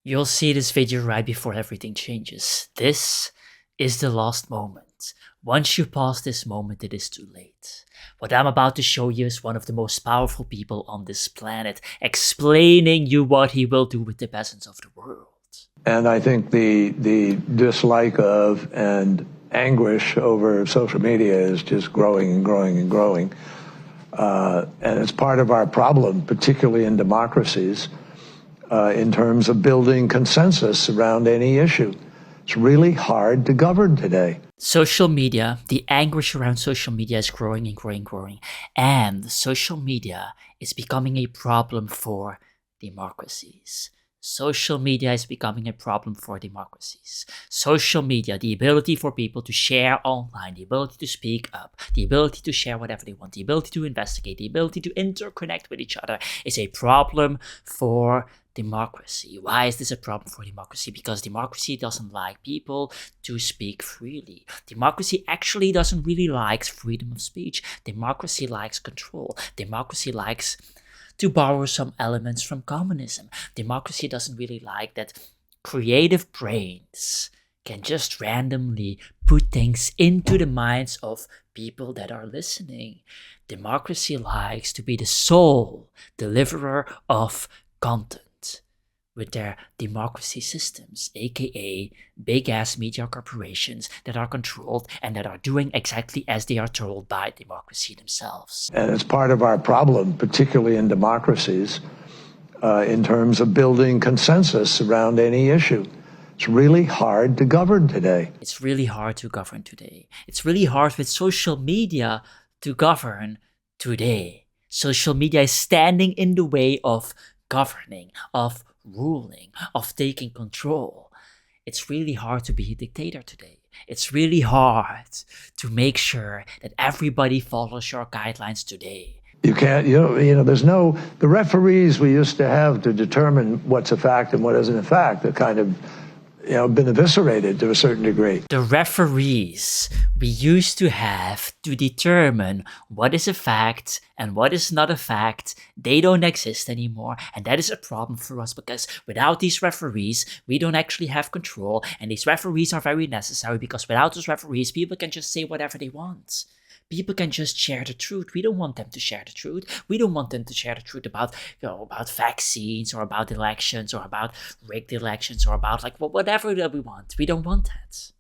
You'll see this video right before everything changes. This is the last moment. Once you pass this moment, it is too late. What I'm about to show you is one of the most powerful people on this planet, explaining you what he will do with the peasants of the world. And I think the dislike of and anguish over social media is just growing and growing and growing. And it's part of our problem, particularly in democracies, in terms of building consensus around any issue. It's really hard to govern today. Social media, the anguish around social media is growing and growing and growing. And social media is becoming a problem for democracies. Social media is becoming a problem for democracies. Social media, the ability for people to share online, the ability to speak up, the ability to share whatever they want, the ability to investigate, the ability to interconnect with each other is a problem for democracy. Why is this a problem for democracy? Because democracy doesn't like people to speak freely. Democracy actually doesn't really like freedom of speech. Democracy likes control. Democracy likes to borrow some elements from communism. Democracy doesn't really like that creative brains can just randomly put things into the minds of people that are listening. Democracy likes to be the sole deliverer of content with their democracy systems, aka big-ass media corporations that are controlled and that are doing exactly as they are told by democracy themselves. And it's part of our problem, particularly in democracies, in terms of building consensus around any issue. It's really hard to govern today. It's really hard to govern today. It's really hard with social media to govern today. Social media is standing in the way of governing, of ruling, of taking control. It's really hard to be a dictator today. It's really hard to make sure that everybody follows your guidelines today. You can't, there's no, the referees we used to have to determine what's a fact and what isn't a fact are kind of, been eviscerated to a certain degree. The referees we used to have to determine what is a fact and what is not a fact, they don't exist anymore. And that is a problem for us because without these referees, we don't actually have control. And these referees are very necessary because without those referees, people can just say whatever they want. People can just share the truth. We don't want them to share the truth. We don't want them to share the truth about, about vaccines or about elections or about rigged elections or about whatever that we want. We don't want that.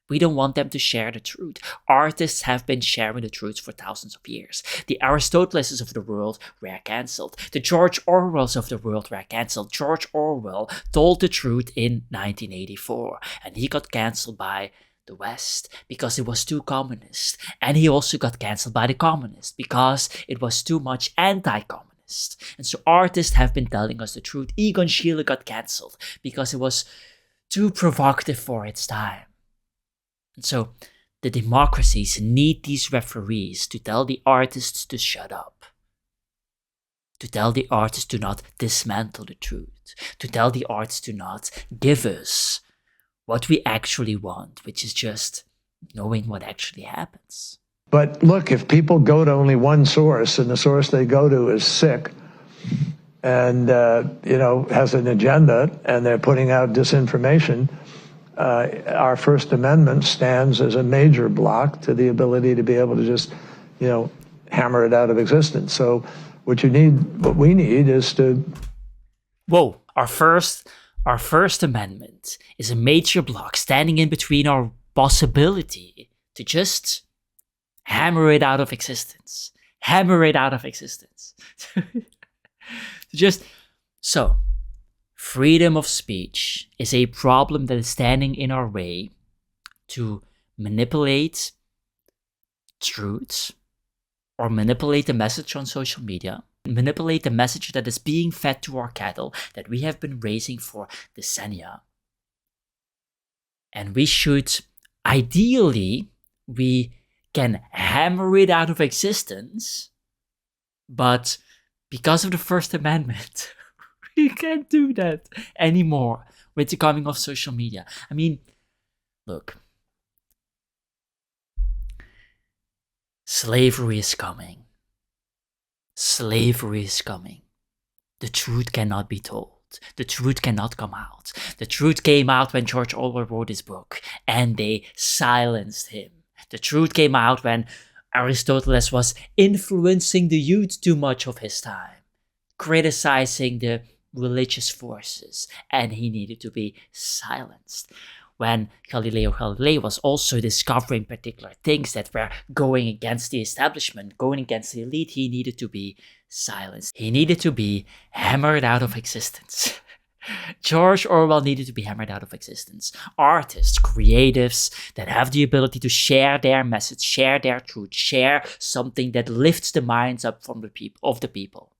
We don't want them to share the truth. Artists have been sharing the truth for thousands of years. The Aristoteleses of the world were cancelled. The George Orwells of the world were cancelled. George Orwell told the truth in 1984 and he got cancelled by the West because it was too communist, and he also got cancelled by the communists because it was too much anti-communist. And so artists have been telling us the truth. Egon Schiele got cancelled because it was too provocative for its time. And so the democracies need these referees to tell the artists to shut up, to tell the artists to not dismantle the truth, to tell the artists to not give us what we actually want, which is just knowing what actually happens. But look, if people go to only one source and the source they go to is sick and, has an agenda and they're putting out disinformation, our First Amendment stands as a major block to the ability to be able to just, hammer it out of existence. So what we need is to... Whoa, Our First Amendment is a major block standing in between our possibility to just hammer it out of existence. Hammer it out of existence. So, freedom of speech is a problem that is standing in our way to manipulate truths or manipulate the message on social media, manipulate the message that is being fed to our cattle that we have been raising for decennia. And we should, ideally, we can hammer it out of existence, but because of the First Amendment, we can't do that anymore with the coming of social media. I mean, look, slavery is coming. Slavery is coming. The truth cannot be told. The truth cannot come out. The truth came out when George Orwell wrote his book, and they silenced him. The truth came out when Aristotle was influencing the youth too much of his time, criticizing the religious forces, and he needed to be silenced. When Galileo Galilei was also discovering particular things that were going against the establishment, going against the elite, he needed to be silenced. He needed to be hammered out of existence. George Orwell needed to be hammered out of existence. Artists, creatives that have the ability to share their message, share their truth, share something that lifts the minds up from the people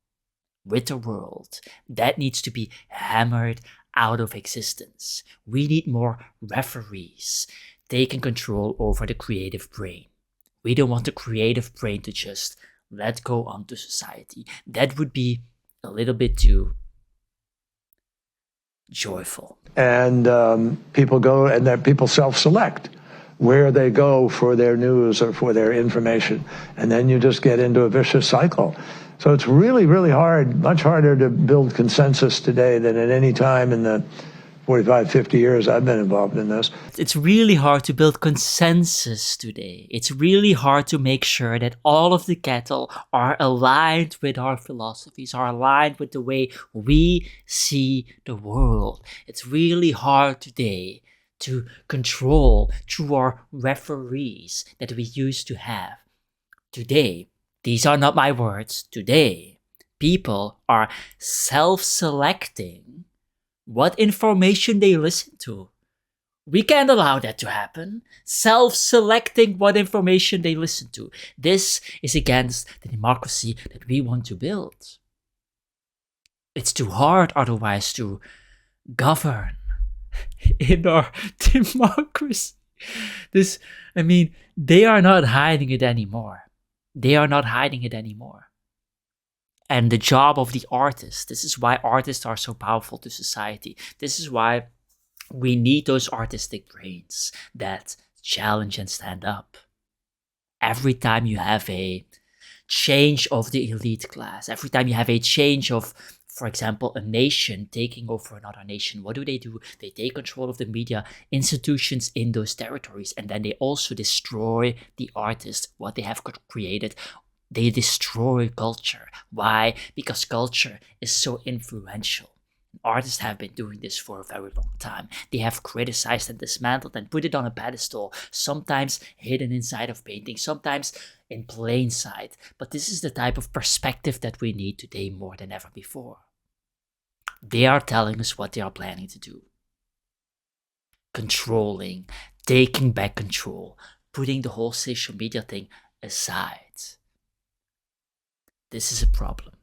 with the world, that needs to be hammered out of existence. We need more referees taking control over the creative brain. We don't want the creative brain to just let go onto society. That would be a little bit too joyful. And people go and then people self-select where they go for their news or for their information. And then you just get into a vicious cycle. So it's really, really hard, much harder to build consensus today than at any time in the 45, 50 years I've been involved in this. It's really hard to build consensus today. It's really hard to make sure that all of the Kettle are aligned with our philosophies, are aligned with the way we see the world. It's really hard today to control through our referees that we used to have. Today, these are not my words. Today, people are self-selecting what information they listen to. We can't allow that to happen. Self-selecting what information they listen to. This is against the democracy that we want to build. It's too hard otherwise to govern in our democracy. They are not hiding it anymore. They are not hiding it anymore. And the job of the artist, this is why artists are so powerful to society. This is why we need those artistic brains that challenge and stand up. Every time you have a change of the elite class, every time you have a change of, for example, a nation taking over another nation, what do? They take control of the media institutions in those territories, and then they also destroy the artists, what they have created. They destroy culture. Why? Because culture is so influential. Artists have been doing this for a very long time. They have criticized and dismantled and put it on a pedestal, sometimes hidden inside of painting, sometimes in plain sight. But this is the type of perspective that we need today more than ever before. They are telling us what they are planning to do. Controlling, taking back control, putting the whole social media thing aside. This is a problem.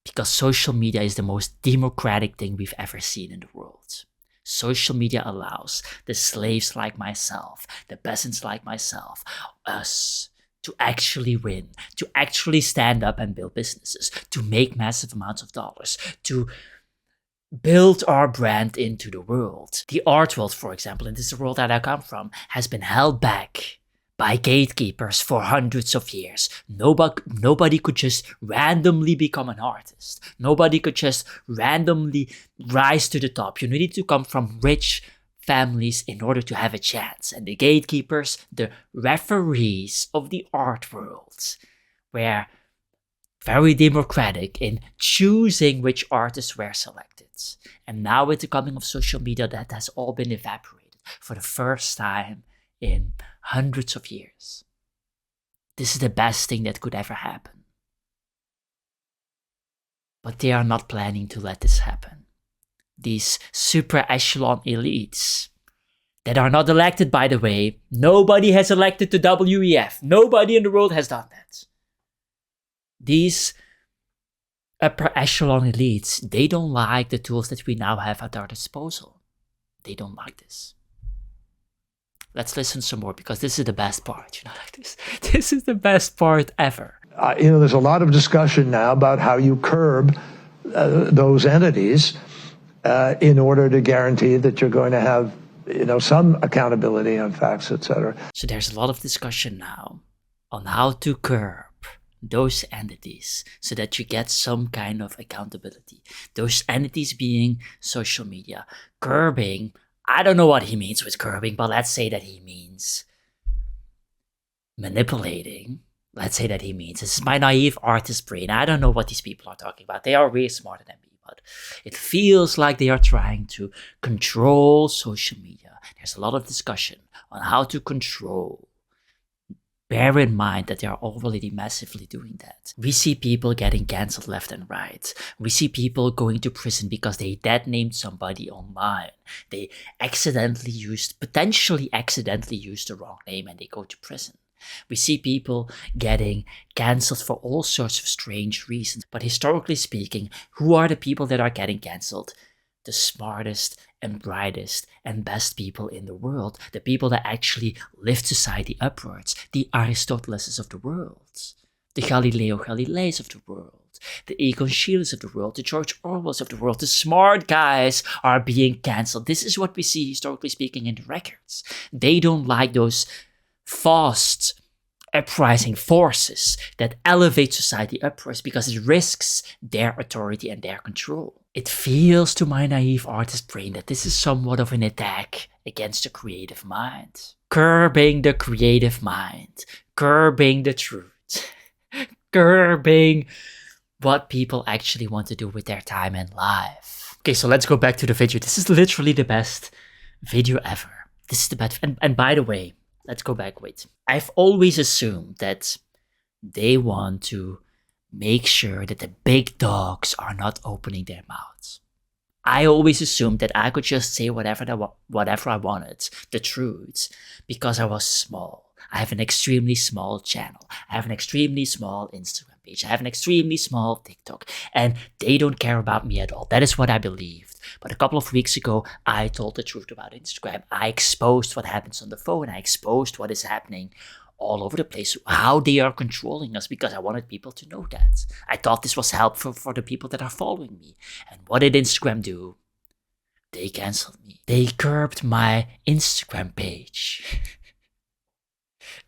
Because social media is the most democratic thing we've ever seen in the world. Social media allows the slaves like myself, the peasants like myself, us, to actually win, to actually stand up and build businesses, to make massive amounts of dollars, to build our brand into the world. The art world, for example, and this is the world that I come from, has been held back by gatekeepers for hundreds of years. Nobody could just randomly become an artist. Nobody could just randomly rise to the top. You needed to come from rich families in order to have a chance. And the gatekeepers, the referees of the art world, were very democratic in choosing which artists were selected. And now with the coming of social media, that has all been evaporated for the first time in hundreds of years. This is the best thing that could ever happen. But they are not planning to let this happen. These super echelon elites that are not elected, by the way, nobody has elected to WEF. Nobody in the world has done that. These upper echelon elites, they don't like the tools that we now have at our disposal. They don't like this. Let's listen some more, because this is the best part. This is the best part ever. There's a lot of discussion now about how you curb those entities in order to guarantee that you're going to have, some accountability on facts, etc. So there's a lot of discussion now on how to curb those entities so that you get some kind of accountability. Those entities being social media. Curbing, I don't know what he means with curbing, but let's say that he means manipulating. Let's say that he means, this is my naive artist brain. I don't know what these people are talking about. They are way smarter than me, but it feels like they are trying to control social media. There's a lot of discussion on how to control. Bear in mind that they are already massively doing that. We see people getting cancelled left and right. We see people going to prison because they dead named somebody online. They potentially accidentally used the wrong name and they go to prison. We see people getting cancelled for all sorts of strange reasons. But historically speaking, who are the people that are getting cancelled? The smartest and brightest and best people in the world. The people that actually lift society upwards. The Aristoteleses of the world. The Galileo Galileis of the world. The Egon Schiele's of the world. The George Orwell's of the world. The smart guys are being cancelled. This is what we see, historically speaking, in the records. They don't like those fast uprising forces that elevate society upwards because it risks their authority and their control. It feels to my naive artist brain that this is somewhat of an attack against the creative mind. Curbing the creative mind. Curbing the truth. Curbing what people actually want to do with their time and life. Okay, so let's go back to the video. This is literally the best video ever. This is the best. And by the way, let's go back, wait. I've always assumed that they want to make sure that the big dogs are not opening their mouths. I always assumed that I could just say whatever I wanted, the truth, because I was small. I have an extremely small channel. I have an extremely small Instagram page. I have an extremely small TikTok. And they don't care about me at all. That is what I believed. But a couple of weeks ago, I told the truth about Instagram. I exposed what happens on the phone. I exposed what is happening all over the place, how they are controlling us, because I wanted people to know that. I thought this was helpful for the people that are following me. And what did Instagram do? They canceled me. They curbed my Instagram page.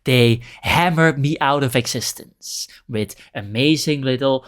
They hammered me out of existence with amazing little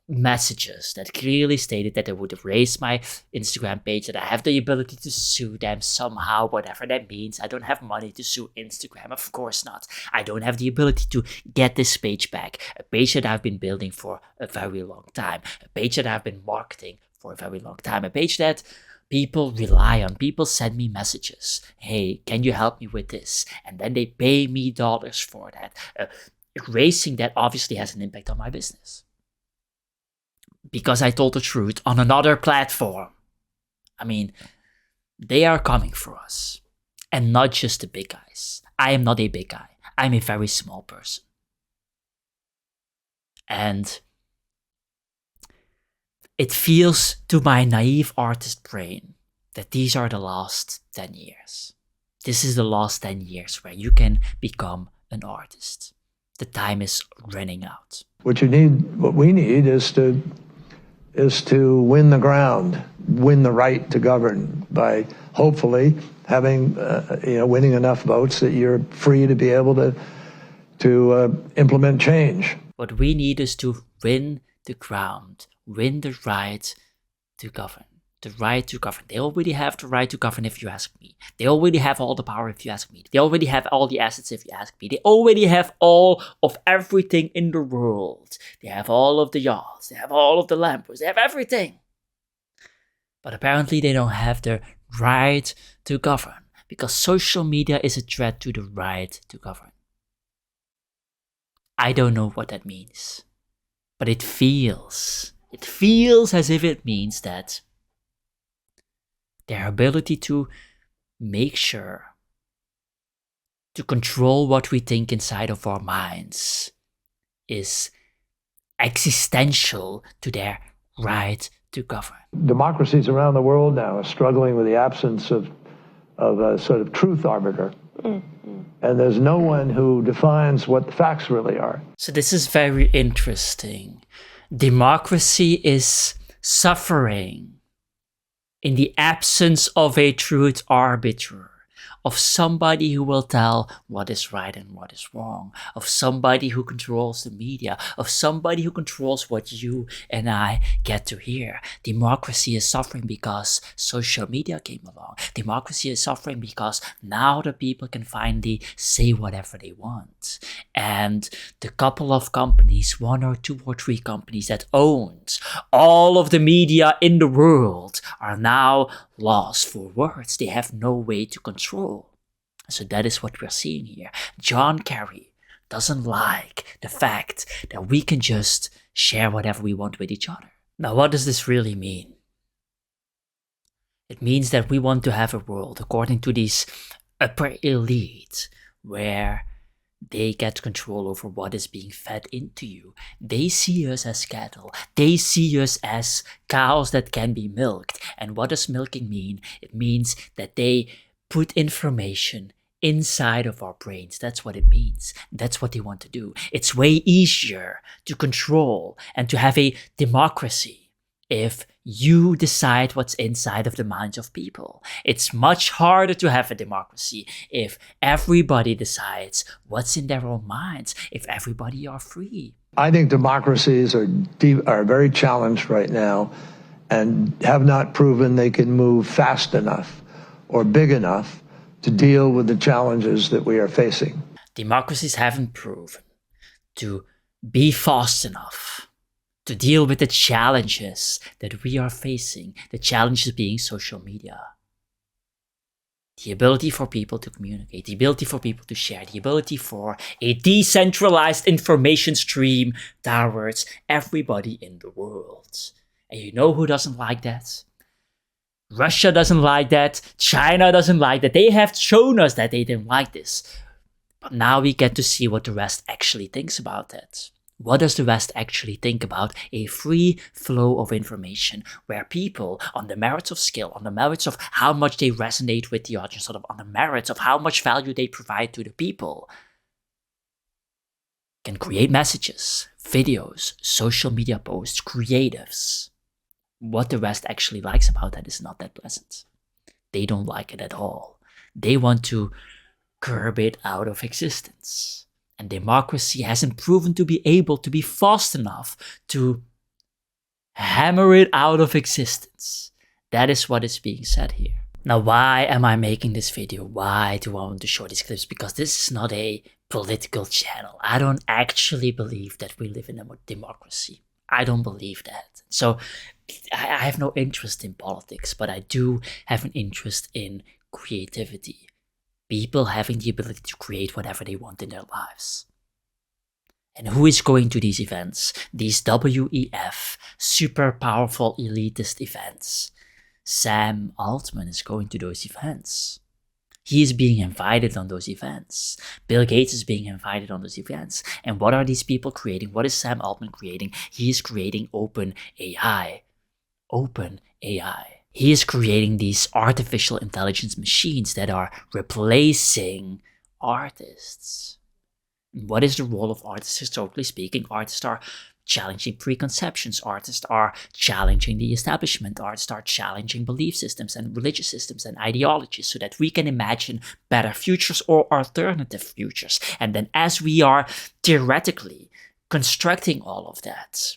messages that clearly stated that they would erase my Instagram page, that I have the ability to sue them somehow, whatever that means. I don't have money to sue Instagram, of course not. I don't have the ability to get this page back, a page that I've been building for a very long time, a page that I've been marketing for a very long time, a page that people rely on. People send me messages. Hey, can you help me with this? And then they pay me dollars for that. Erasing that obviously has an impact on my business. Because I told the truth on another platform. I mean, they are coming for us. And not just the big guys. I am not a big guy. I'm a very small person. And it feels to my naive artist brain that these are the last 10 years. This is the last 10 years where you can become an artist. The time is running out. What we need is to win the ground, win the right to govern by hopefully having, winning enough votes that you're free to be able to implement change. What we need is to win the ground, win the right to govern. The right to govern. They already have the right to govern if you ask me. They already have all the power if you ask me. They already have all the assets if you ask me. They already have all of everything in the world. They have all of the yachts. They have all of the Lambos. They have everything. But apparently they don't have the right to govern. Because social media is a threat to the right to govern. I don't know what that means. But it feels as if it means that their ability to make sure to control what we think inside of our minds is existential to their right to govern. Democracies around the world now are struggling with the absence of a sort of truth arbiter. Mm-hmm. And there's no one who defines what the facts really are. So this is very interesting. Democracy is suffering in the absence of a truth arbiter. of somebody who will tell what is right and what is wrong, of somebody who controls the media, of somebody who controls what you and I get to hear. Democracy is suffering because social media came along. Democracy is suffering because now the people can finally say whatever they want. And the couple of companies, one or two or three companies that owns all of the media in the world are now lost for words they have no way to control. So that is what we're seeing here. John Kerry doesn't like the fact that we can just share whatever we want with each other. Now, what does this really mean? It means that we want to have a world, according to these upper elite, where they get control over what is being fed into you. They see us as cattle. They see us as cows that can be milked. And what does milking mean? It means that they put information inside of our brains. That's what it means. That's what they want to do. It's way easier to control and to have a democracy if you decide what's inside of the minds of people. It's much harder to have a democracy if everybody decides what's in their own minds, if everybody are free. I think democracies are very challenged right now and have not proven they can move fast enough or big enough to deal with the challenges that we are facing. Democracies haven't proven to be fast enough to deal with the challenges that we are facing, the challenges being social media. The ability for people to communicate, the ability for people to share, the ability for a decentralized information stream towards everybody in the world. And you know who doesn't like that? Russia doesn't like that. China doesn't like that. They have shown us that they didn't like this. But now we get to see what the West actually thinks about that. What does the West actually think about a free flow of information where people, on the merits of skill, on the merits of how much they resonate with the audience, sort of on the merits of how much value they provide to the people, can create messages, videos, social media posts, creatives? What the West actually likes about that is not that pleasant. They don't like it at all. They want to curb it out of existence. And democracy hasn't proven to be able to be fast enough to hammer it out of existence. That is what is being said here. Now, why am I making this video? Why do I want to show these clips? Because this is not a political channel. I don't actually believe that we live in a democracy. I don't believe that. So I have no interest in politics, but I do have an interest in creativity. People having the ability to create whatever they want in their lives. And who is going to these events? These WEF, super powerful elitist events. Sam Altman is going to those events. He is being invited on those events. Bill Gates is being invited on those events. And what are these people creating? What is Sam Altman creating? He is creating open AI. Open AI. He is creating these artificial intelligence machines that are replacing artists. What is the role of artists historically speaking? Artists are challenging preconceptions. Artists are challenging the establishment. Artists are challenging belief systems and religious systems and ideologies so that we can imagine better futures or alternative futures. And then as we are theoretically constructing all of that,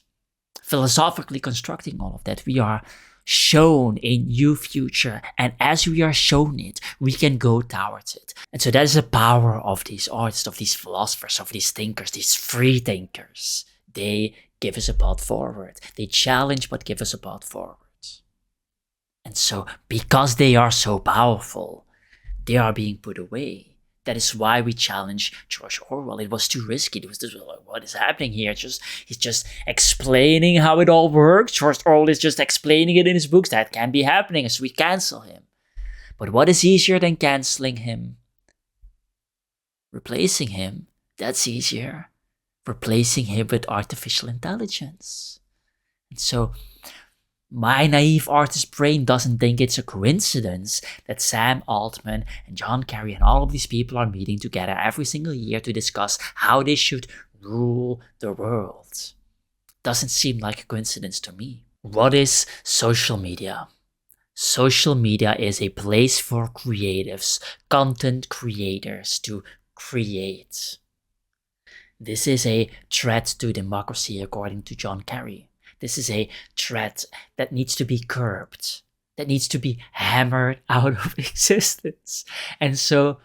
philosophically constructing all of that, we are shown a new future, and as we are shown it, we can go towards it. And so that is the power of these artists, of these philosophers, of these thinkers, these free thinkers. They give us a path forward. They challenge but give us a path forward. And so because they are so powerful, they are being put away. That is why we challenge George Orwell. It was too risky. It was just like, what is happening here? He's just explaining how it all works. George Orwell is just explaining it in his books. That can't be happening, so we cancel him. But what is easier than canceling him? Replacing him, that's easier. Replacing him with artificial intelligence. And so my naive artist brain doesn't think it's a coincidence that Sam Altman and John Kerry and all of these people are meeting together every single year to discuss how they should rule the world. Doesn't seem like a coincidence to me. What is social media? Social media is a place for creatives, content creators to create. This is a threat to democracy, according to John Kerry. This is a threat that needs to be curbed, that needs to be hammered out of existence. And so,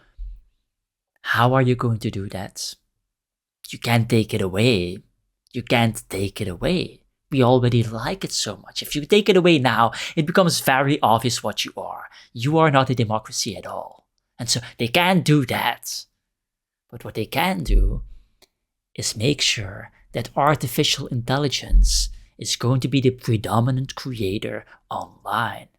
how are you going to do that? You can't take it away. You can't take it away. We already like it so much. If you take it away now, it becomes very obvious what you are. You are not a democracy at all. And so they can't do that. But what they can do is make sure that artificial intelligence is going to be the predominant creator online.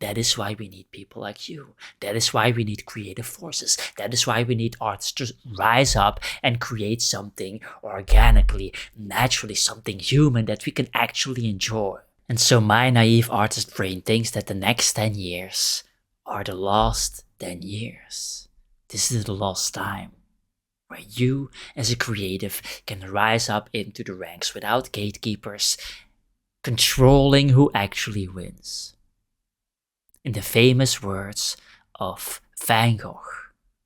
That is why we need people like you. That is why we need creative forces. That is why we need artists to rise up and create something organically, naturally, something human that we can actually enjoy. And so my naive artist brain thinks that the next 10 years are the last 10 years. This is the lost time, where you, as a creative, can rise up into the ranks without gatekeepers controlling who actually wins. In the famous words of Van Gogh,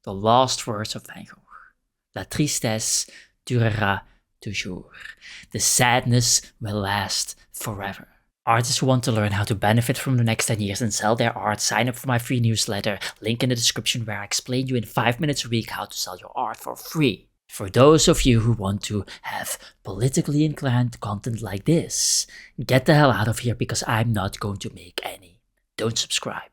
the last words of Van Gogh, La tristesse durera toujours. The sadness will last forever. Artists who want to learn how to benefit from the next 10 years and sell their art, sign up for my free newsletter, link in the description, where I explain you in 5 minutes a week how to sell your art for free. For those of you who want to have politically inclined content like this, get the hell out of here, because I'm not going to make any. Don't subscribe.